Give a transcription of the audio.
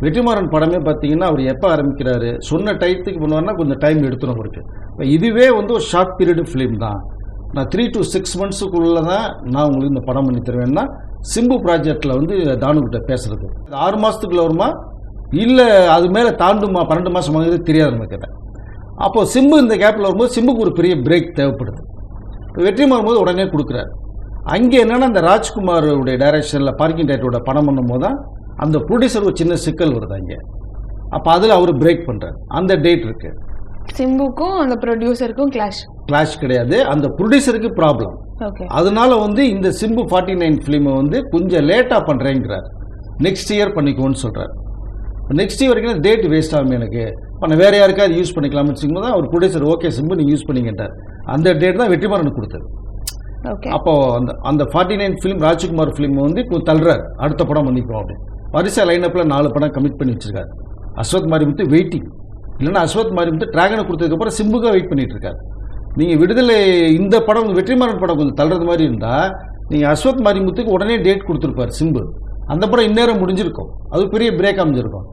வெற்றிமாறன் படமே பார்த்தீங்கன்னா அவர் எப்போ ஆரம்பிக்கிறாரு, சொன்ன டயத்துக்கு பண்ணுவார்னா கொஞ்சம் டைம் எடுத்துடும் அவருக்கு. இப்போ இதுவே வந்து ஒரு ஷார்ட் பீரியடு ஃபிலிம் தான். நான் 3 to 6 months தான் நான் உங்களுக்கு இந்த படம் பண்ணி தருவேன்னா சிம்பு ப்ராஜெக்டில் வந்து தானுக்கிட்ட பேசுறது 6 மாதத்துக்குள்ள வருமா இல்லை அது மேலே தாண்டுமா 12 மாதம் வாங்குறது தெரியாது நமக்கு. அப்போது சிம்பு இந்த கேப்பில் வரும்போது சிம்புக்கு ஒரு பெரிய பிரேக் தேவைப்படுது. வெற்றிமாறன் போது உடனே கொடுக்குறாரு. அங்கே என்னென்னா அந்த ராஜ்குமாரோடைய டைரக்ஷனில் பார்க்கிங் டைட்டோட படம் பண்ணும்போது தான் அந்த ப்ரொடியூசர் ஒரு சின்ன சிக்கல் வருது அங்கே. அப்போ அதில் அவர் பிரேக் பண்ணுறாரு. அந்த டேட் இருக்கு. சிம்புக்கும் அந்த ப்ரொடியூசருக்கும் கிளாஷ் கிடையாது, அந்த ப்ரொடியூசருக்கு ப்ராப்ளம். அதனால வந்து இந்த சிம்பு 49 ஃபிலிமை வந்து கொஞ்சம் லேட்டாக பண்ணுறேங்கிறார். நெக்ஸ்ட் இயர் பண்ணிக்கோன்னு சொல்கிறார். நெக்ஸ்ட் இயர் வரைக்கும் டேட் வேஸ்ட் ஆகும் எனக்கு, இப்போ நான் வேறு யாருக்காவது யூஸ் பண்ணிக்கலாம்னு வச்சுக்கும்போது தான் அவர் ப்ரொடியூசர் ஓகே சிம்பு நீங்கள் யூஸ் பண்ணிக்கிட்டார். அந்த டேட் தான் வெற்றிமாறனுக்கு கொடுத்தது. அப்போ அந்த 49 ஃபிலிம் ராஜ்குமார் ஃபிலிம் வந்து கொஞ்சம் தள்ளுறாரு, அடுத்த படம் பண்ணிக்குவோம் அப்படின்னு. வரிசை லைனப்பில் 4 படம் கமிட் பண்ணி வச்சிருக்காரு. அஸ்வத் மாரிமுத்து வெயிட்டிங், இல்லைன்னா அஸ்வத் மாரிமுத்து டிராகனை கொடுத்ததுக்கப்புறம் சிம்புக்காக வெயிட் பண்ணிட்டு இருக்காரு. நீங்கள் விடுதலை இந்த படம் வெற்றிமாறன் படம் கொஞ்சம் தள்ளுறது மாதிரி இருந்தால் நீங்கள் அஸ்வத் மாரிமுத்துக்கு உடனே டேட் கொடுத்துருப்பார் சிம்பு. அந்த படம் இந்நேரம் முடிஞ்சிருக்கும், அது பெரிய பிரேக் அமைஞ்சிருக்கும்.